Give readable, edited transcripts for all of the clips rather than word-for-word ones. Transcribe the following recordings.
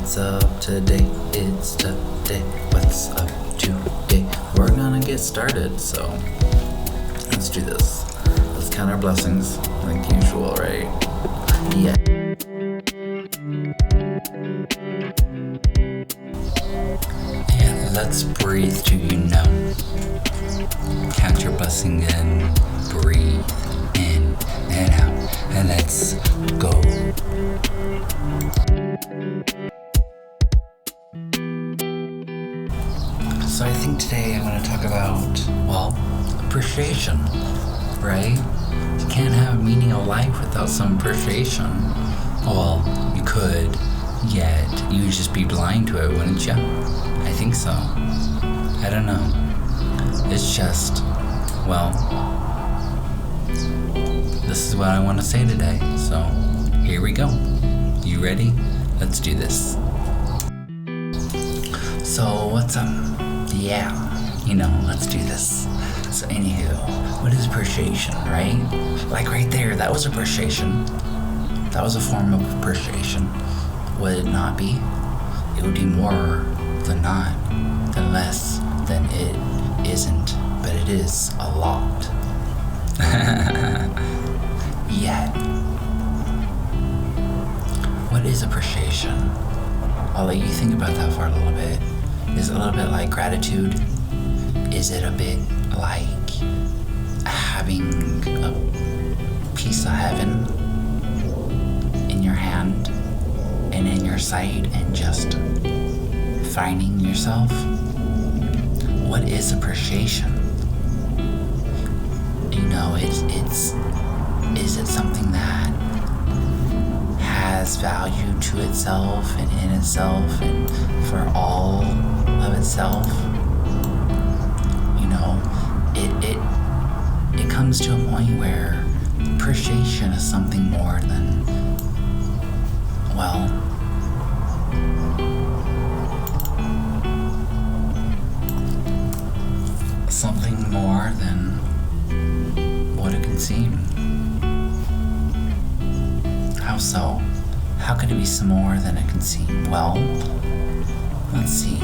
What's up today? It's today. What's up today? We're gonna get started, so let's do this. Let's count our blessings like usual, right? Yeah. And let's breathe to count your blessing in, breathe in and out, and let's go. So I think today I'm going to talk about, appreciation, right? You can't have a meaning of life without some appreciation. Well, you could, yet you would just be blind to it, wouldn't you? I think so. I don't know. It's just, this is what I want to say today. So, here we go. You ready? Let's do this. So, what's up? Yeah, let's do this. So anywho, what is appreciation, right? Like right there, that was appreciation. That was a form of appreciation. Would it not be? It would be more than not, than less, than it isn't, but it is a lot. Yet, what is appreciation? I'll let you think about that for a little bit. Is it a little bit like gratitude? Is it a bit like having a piece of heaven in your hand and in your sight and just finding yourself? What is appreciation? Is it something that has value to itself and in itself and for all of itself? It comes to a point where appreciation is something more than, something more than what it can seem. How so? How could it be some more than it can seem? Well, let's see.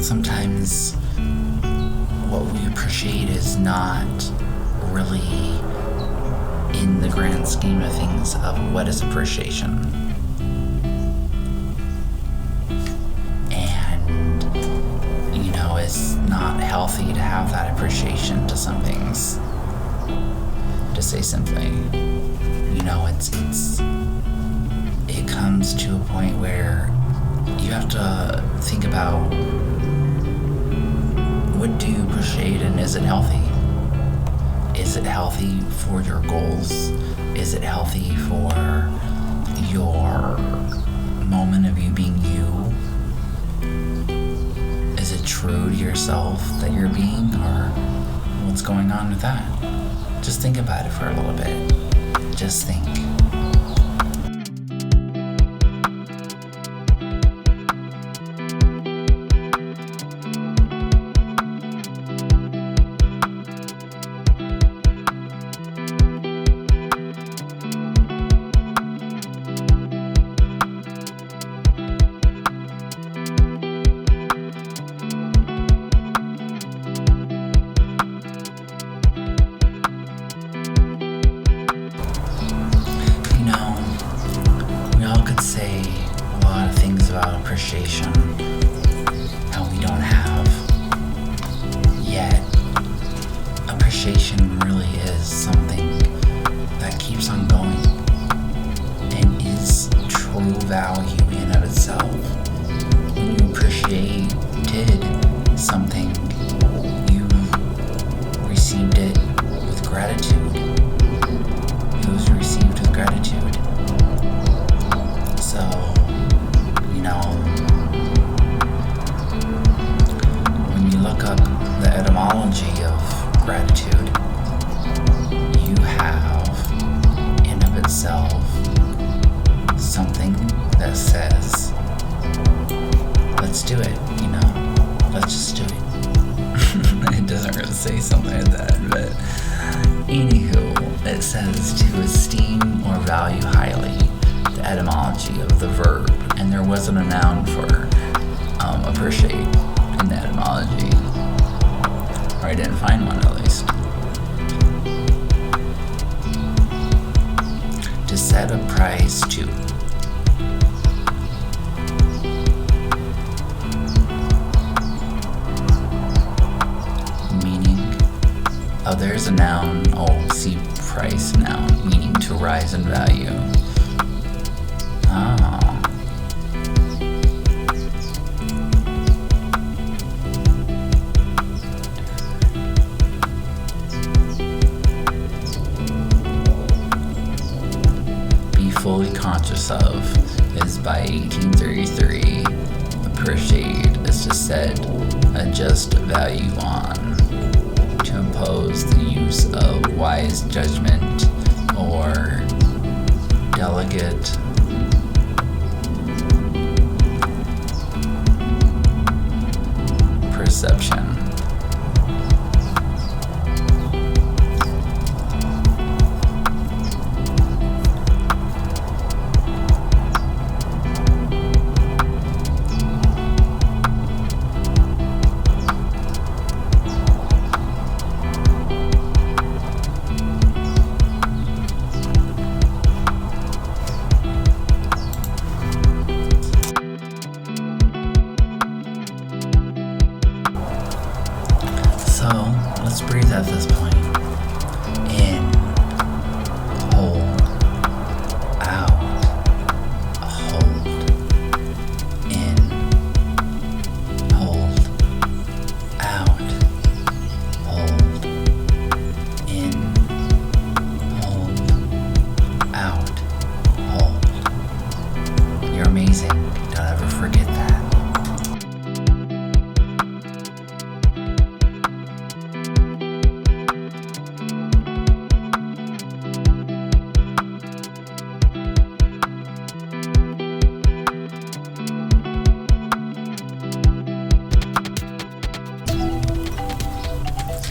Sometimes what we appreciate is not really in the grand scheme of things of what is appreciation. And, it's not healthy to have that appreciation to some things. To say simply, it comes to a point where you have to think about, what do you appreciate and is it healthy? Is it healthy for your goals? Is it healthy for your moment of you being you? Is it true to yourself that you're being, or what's going on with that? Just think about it for a little bit. Just think. Say a lot of things about appreciation, how we don't have, yet appreciation really is something that keeps on going and is true value in and of itself. When you appreciated something, you received it with gratitude. It was received with gratitude. So, when you look up the etymology of gratitude, you have, in of itself, something that says, let's do it, let's just do it. It doesn't really say something like that, but anywho, it it says to esteem or value highly, the etymology of the verb, and there wasn't a noun for appreciate in the etymology, or I didn't find one at least. To set a price to. Meaning, oh, there's a noun. Oh, see, price noun, meaning to rise in value. Oh. Fully conscious of is by 1833. Appreciate is to set a just value on, to impose the use of wise judgment or delicate perception. So let's breathe at this point. In, hold, out, hold, in, hold, out, hold, in, hold, out, hold. You're amazing. Don't ever forget that.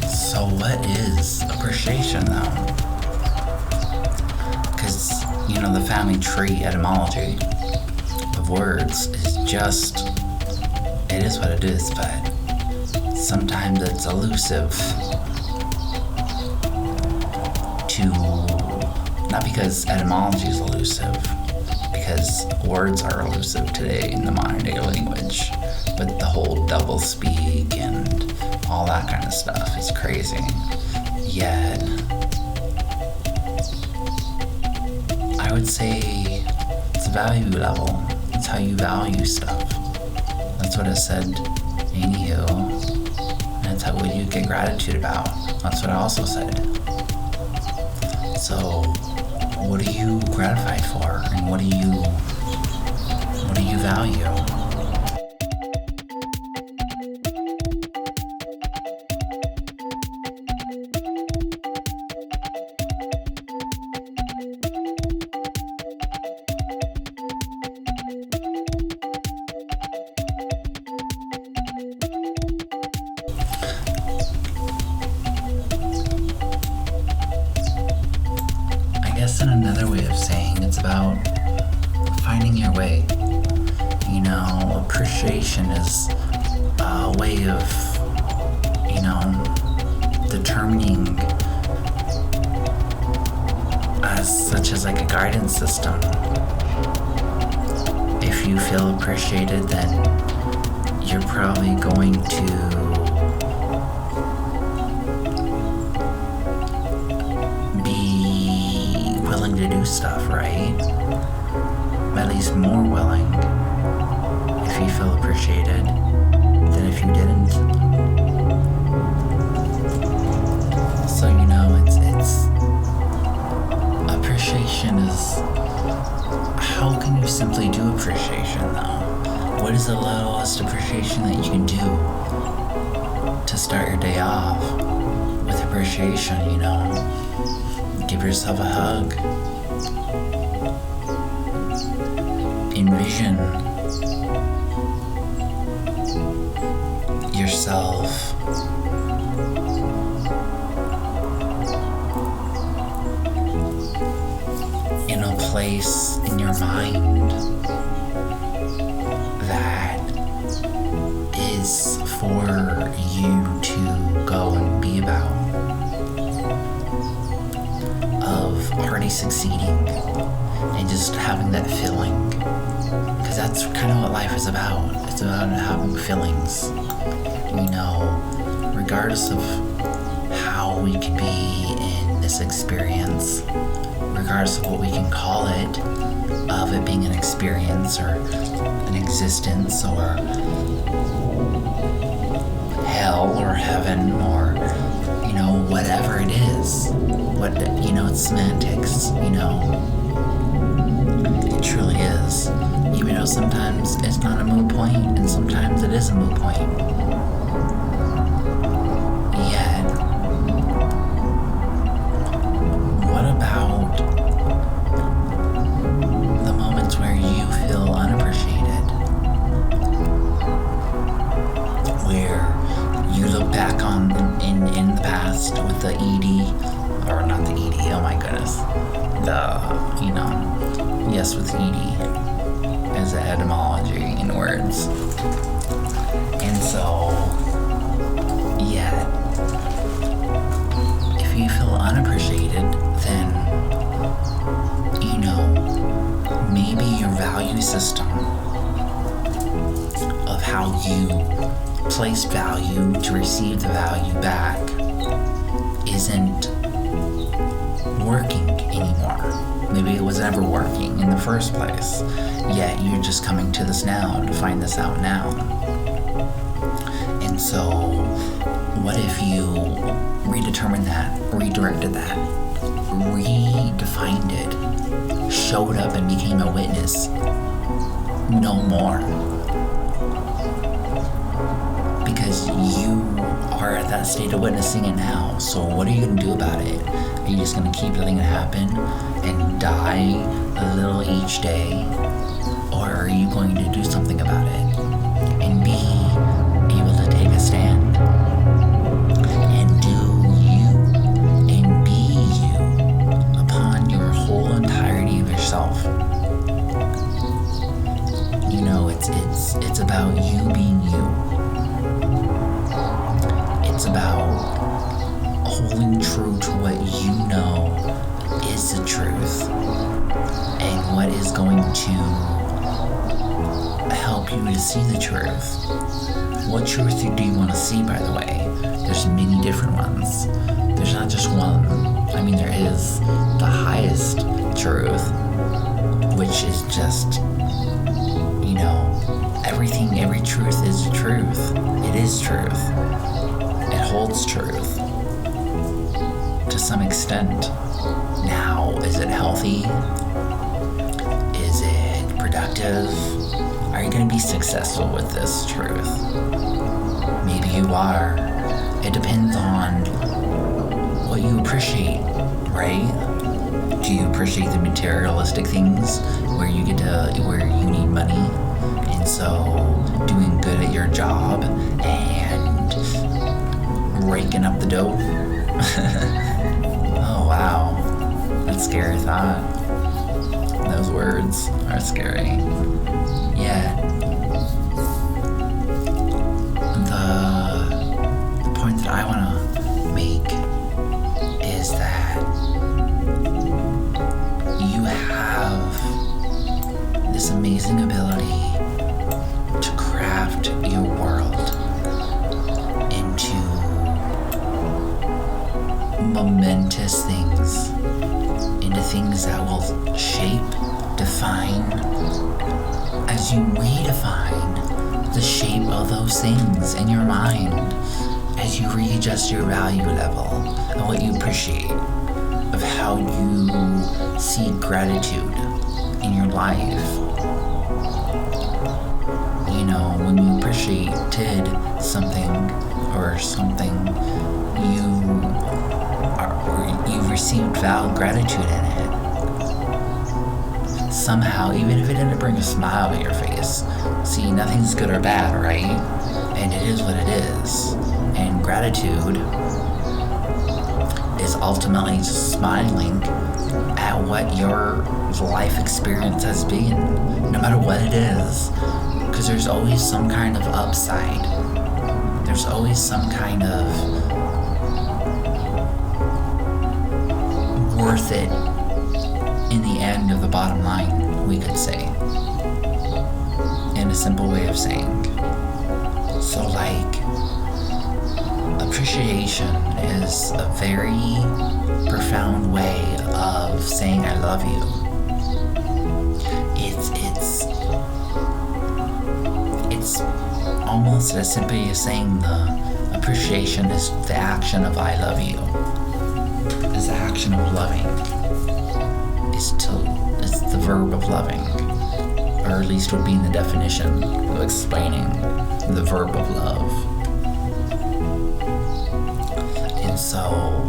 So what is appreciation though? Because, the family tree etymology of words is just, it is what it is, but sometimes it's elusive to, not because etymology is elusive, because words are elusive today in the modern day language with the whole double speak and all that kind of stuff. It's crazy. Yet, I would say it's a value level. It's how you value stuff. That's what it said, anywho. And it's what you get gratitude about. That's what I also said. So, what are you gratified for? And what do you value? In another way of saying, it's about finding your way. Appreciation is a way of, determining such as like a guidance system. If you feel appreciated, then you're probably going to to do stuff, right? At least more willing if you feel appreciated than if you didn't. So it's appreciation is, how can you simply do appreciation though? What is the littlest appreciation that you can do to start your day off with appreciation? Give yourself a hug. Envision yourself place in your mind that is for you to go and be about, of already succeeding and just having that feeling. Because that's kind of what life is about. It's about having feelings. Regardless of how we can be in this experience, regardless of what we can call it, of it being an experience or an existence or hell or heaven or, whatever it is. It's semantics, It truly is. Even though sometimes it's not a moot point and sometimes it is a moot point. Yet, what about the moments where you feel unappreciated? Where you look back on in the past with the ED, or not the ED, oh my goodness. Yes, with ED as an etymology in words. And so, if you feel unappreciated, then, maybe your value system of how you place value to receive the value back isn't working anymore. Maybe it was never working in the first place, yet you're just coming to this now to find this out now. And so, what if you redetermined that, redirected that, redefined it, showed up and became a witness? No more. Because you are at that state of witnessing it now. So what are you going to do about it? Are you just going to keep letting it happen and die a little each day? Or are you going to do something about it and be able to take a stand and do you and be you upon your whole entirety of yourself? It's about you being you. It's about holding true to what you know is the truth and what is going to help you to see the truth. What truth do you want to see, by the way? There's many different ones. There's not just one. There is the highest truth, which is just, every truth is truth. It is truth. It holds truth to some extent. Now, is it healthy? Is it productive? Are you going to be successful with this truth? Maybe you are. It depends on what you appreciate, right? Do you appreciate the materialistic things where you need money? And so doing good at your job and raking up the dough? Oh, wow. That's a scary thought. Those words are scary. Yeah. The point that I want to make is that you have this amazing ability to craft your world into momentous things, into things that will shape, define, as you redefine the shape of those things in your mind, as you readjust your value level and what you appreciate, of how you see gratitude in your life. When you appreciated something or something, you've received gratitude in it. Somehow, even if it didn't bring a smile to your face. See, nothing's good or bad, right? And it is what it is. And gratitude is ultimately just smiling at what your life experience has been, no matter what it is. Because there's always some kind of upside. There's always some kind of worth it in the end of the bottom line, we could say. In a simple way of saying. So like, appreciation is a very profound way of saying I love you. It's almost as simply as saying the appreciation is the action of I love you. Is the action of loving. It's the verb of loving. Or at least would be in the definition of explaining the verb of love. And so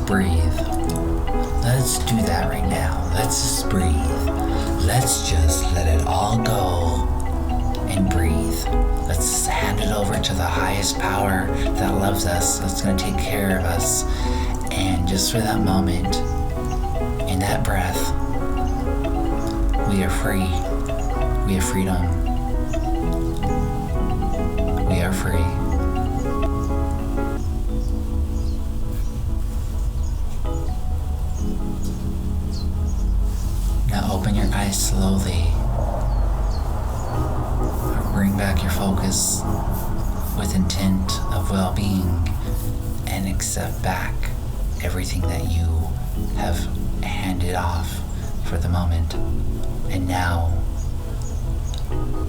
breathe. Let's do that right now. Let's just breathe. Let's just let it all go and breathe. Let's hand it over to the highest power that loves us, that's going to take care of us. And just for that moment, in that breath, we are free. We have freedom. We are free. Open your eyes slowly. Bring back your focus with intent of well-being and accept back everything that you have handed off for the moment. And now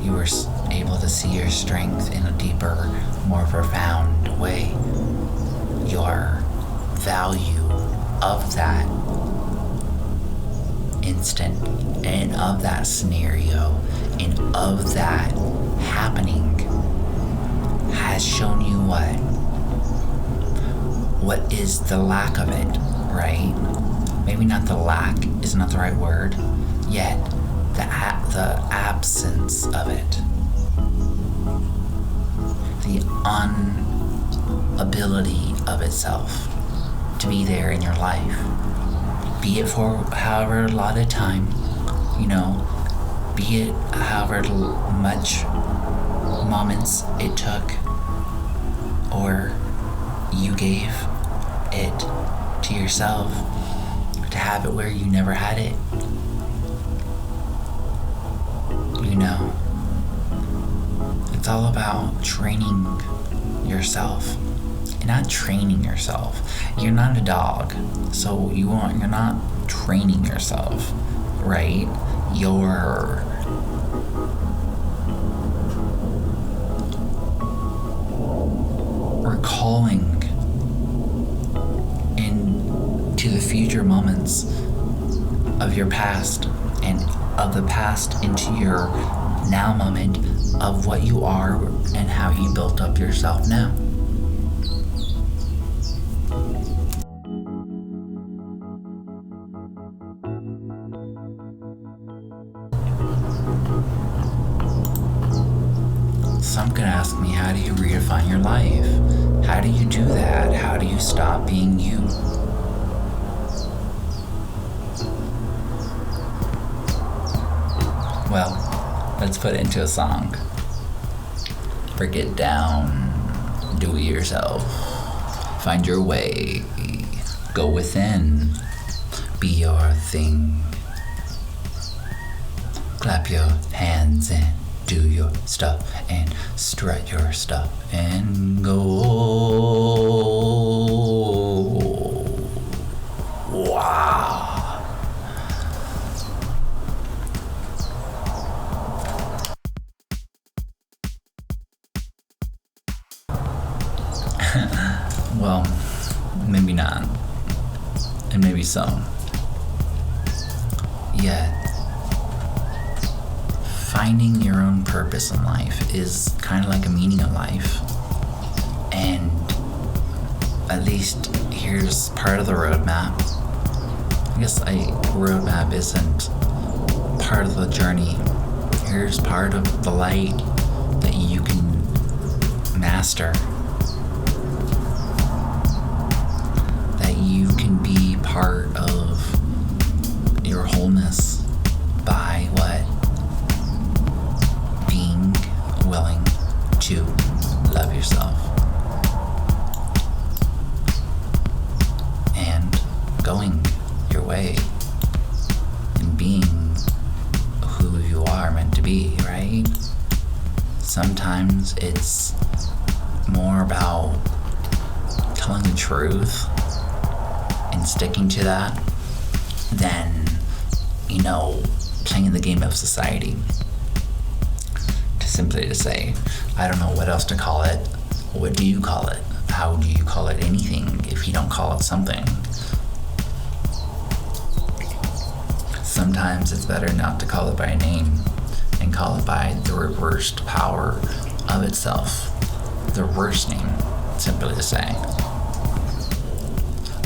you are able to see your strength in a deeper, more profound way. Your value of that instant and of that scenario and of that happening has shown you what is the lack of it, right? Maybe not the lack is not the right word, yet the absence of it, the inability of itself to be there in your life. Be it for however lot of time, be it however much moments it took, or you gave it to yourself to have it where you never had it. It's all about training yourself. You're not training yourself. You're not a dog, so you're not training yourself, right? You're recalling into the future moments of your past and of the past into your now moment of what you are and how you built up yourself now. Some could ask me, how do you redefine your life? How do you do that? How do you stop being you? Well, let's put it into a song. Break it down, do it yourself. Find your way, go within, be your thing. Clap your hands and do your stuff and strut your stuff and go. Wow. Well, maybe not, and maybe so. Yet, finding your own purpose in life is kind of like a meaning of life. And at least here's part of the roadmap. I guess roadmap isn't part of the journey. here's part of the light that you can master. That you can be part of your wholeness by what? Being willing to love yourself. And going your way and being who you are meant to be, right? Sometimes it's more about telling the truth and sticking to that than, playing the game of society. Simply to say, I don't know what else to call it. What do you call it? How do you call it anything if you don't call it something? Sometimes it's better not to call it by a name and call it by the reversed power of itself. The worst name, simply to say.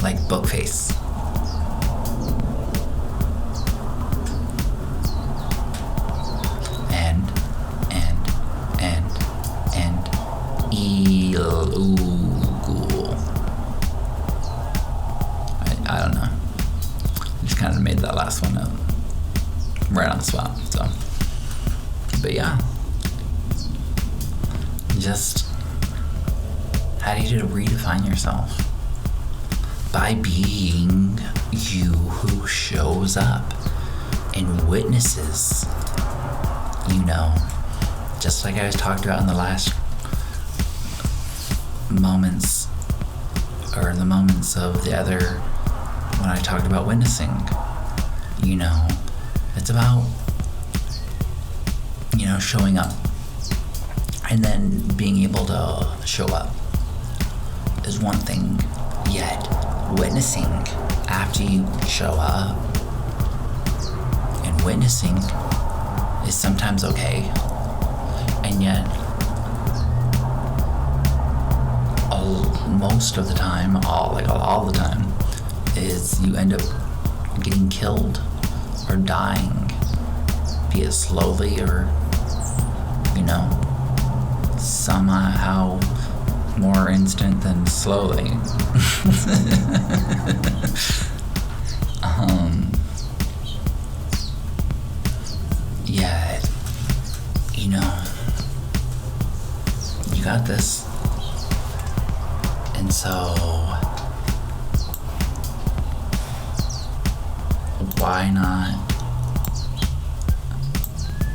Like Bookface. I don't know. Just kind of made that last one up right on the spot. So, but yeah, just how do you redefine yourself? By being you who shows up and witnesses. Just like I was talked about in the last moments, or the moments of the other, when I talked about witnessing. It's about, showing up. And then being able to show up is one thing, yet witnessing after you show up and witnessing is sometimes okay. And yet, most of the time, all the time, is you end up getting killed or dying, be it slowly or, somehow more instant than slowly. Yeah, you got this. And so, why not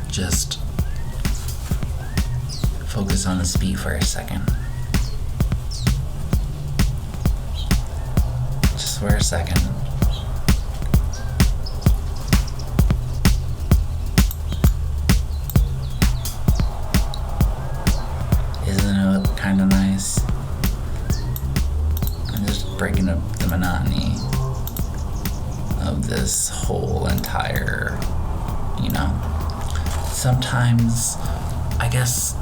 just focus on this beat for a second? Just for a second. Isn't it kind of nice? I'm just breaking up the monotony of this whole entire, sometimes, I guess,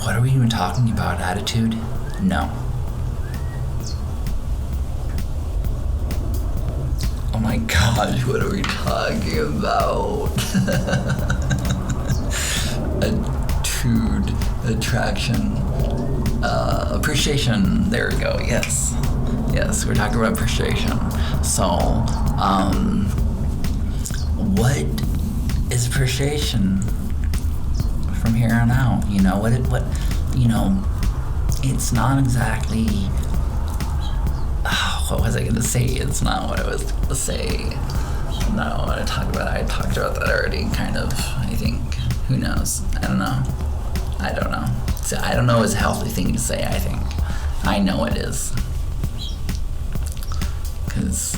what are we even talking about? Attitude? No. Oh my gosh, what are we talking about? Attitude, attraction, appreciation. There we go. Yes, we're talking about appreciation. So, what is appreciation from here on out? It's not exactly. What was I going to say? It's not what I was going to say. No, what I talked about that already, kind of, I think. Who knows? I don't know. So I don't know is a healthy thing to say, I think. I know it is. Because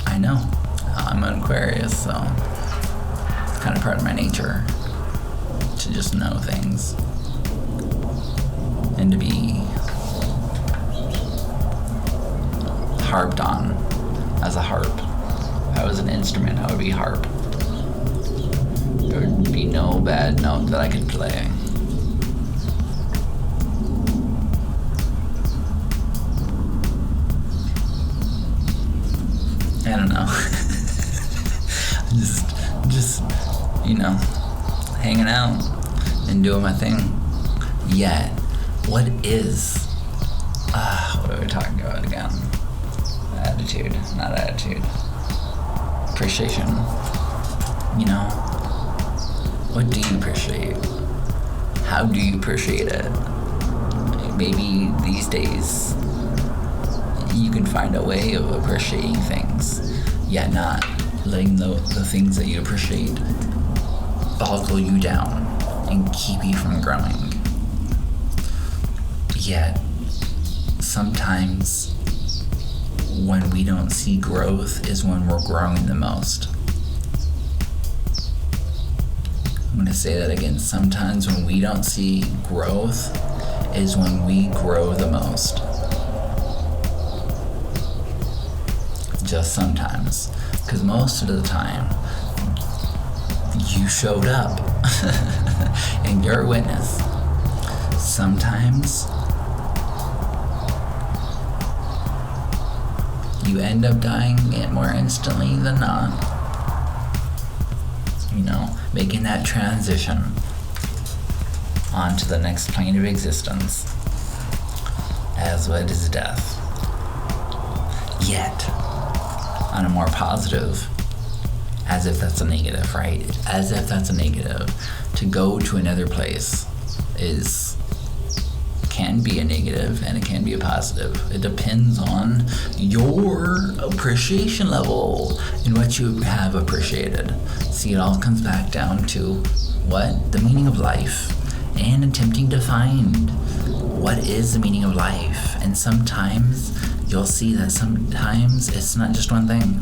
I know. I'm an Aquarius, so it's kind of part of my nature to just know things. And to be harped on as a harp. If I was an instrument, I would be harp. There would be no bad note that I could play. I don't know. just, hanging out and doing my thing. Yet, what are we talking about again? Attitude, not attitude. Appreciation. What do you appreciate? How do you appreciate it? Maybe these days you can find a way of appreciating things, yet not letting the things that you appreciate boggle you down and keep you from growing. Yet, sometimes when we don't see growth is when we're growing the most. I'm going to say that again. Sometimes when we don't see growth is when we grow the most. Just sometimes. Because most of the time, you showed up and you're a witness. Sometimes you end up dying more instantly than not. Making that transition onto the next plane of existence, as what is death. Yet, on a more positive, as if that's a negative, right? As if that's a negative. To go to another place can be a negative and it can be a positive. It depends on your appreciation level and what you have appreciated. See, it all comes back down to the meaning of life and attempting to find what is the meaning of life. And sometimes you'll see that sometimes it's not just one thing.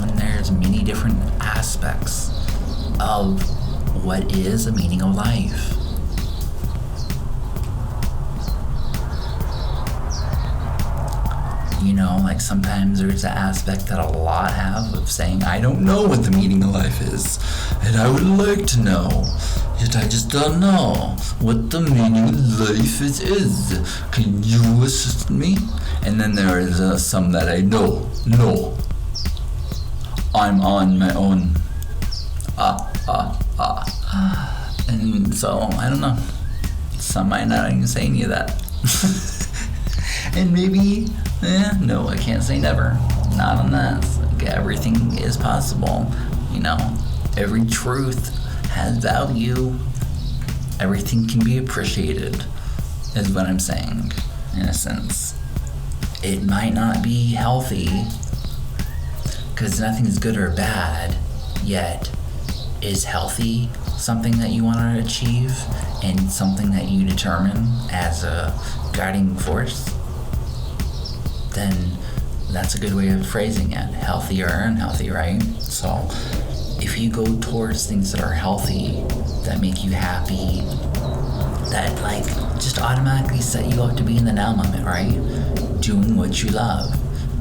And there's many different aspects of what is the meaning of life. Like sometimes there's the aspect that a lot have of saying, I don't know what the meaning of life is, and I would like to know, yet I just don't know what the meaning of life is. Can you assist me? And then there is some that I know, I'm on my own. And so, I don't know. Some might not even say any of that. And maybe, no, I can't say never. Not on that. Everything is possible. Every truth has value. Everything can be appreciated, is what I'm saying, in a sense. It might not be healthy, because nothing is good or bad, yet is healthy something that you want to achieve and something that you determine as a guiding force? Then that's a good way of phrasing it. Healthy or unhealthy, right? So if you go towards things that are healthy, that make you happy, that just automatically set you up to be in the now moment, right? Doing what you love,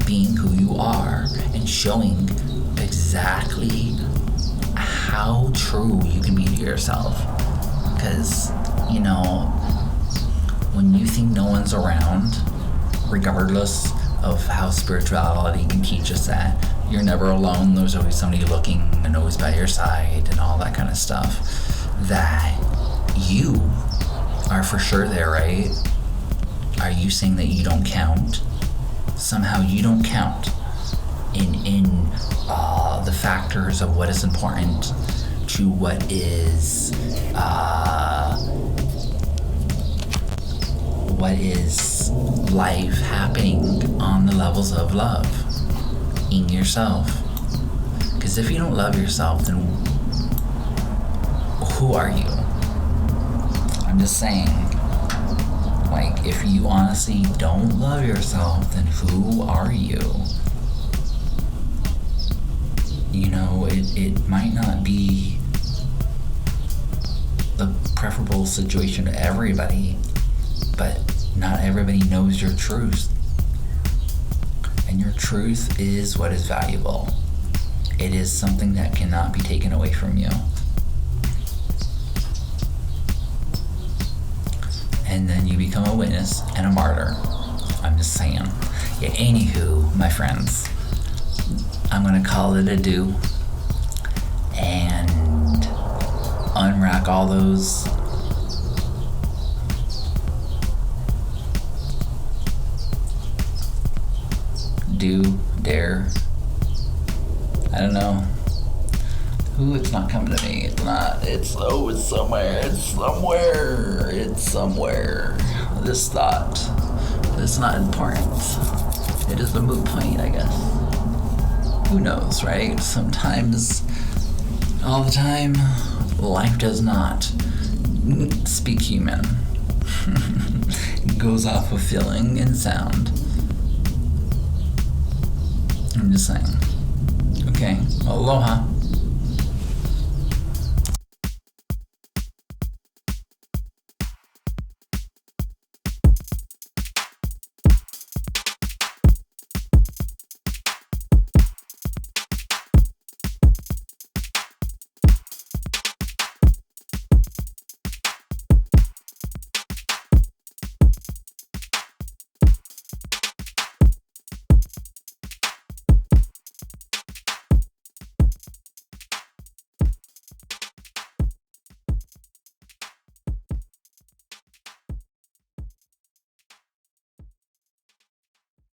being who you are, and showing exactly how true you can be to yourself. Because, when you think no one's around, regardless of how spirituality can teach us that you're never alone, there's always somebody looking and always by your side and all that kind of stuff, that you are for sure there, right? Are you saying that you don't count? Somehow you don't count in the factors of what is important to what is life happening on the levels of love in yourself. Because if you don't love yourself, then who are you? I'm just saying, if you honestly don't love yourself, then who are you? It might not be the preferable situation to everybody, but not everybody knows your truth. And your truth is what is valuable. It is something that cannot be taken away from you. And then you become a witness and a martyr I'm just saying. Yeah, anywho, my friends, I'm gonna call it a do and unrack all those dare. I don't know. Ooh, it's not coming to me. It's not. It's somewhere. It's somewhere. This thought. It's not important. It is a moot point, I guess. Who knows, right? Sometimes, all the time, life does not speak human. It goes off of feeling and sound. I'm just saying. Okay, aloha.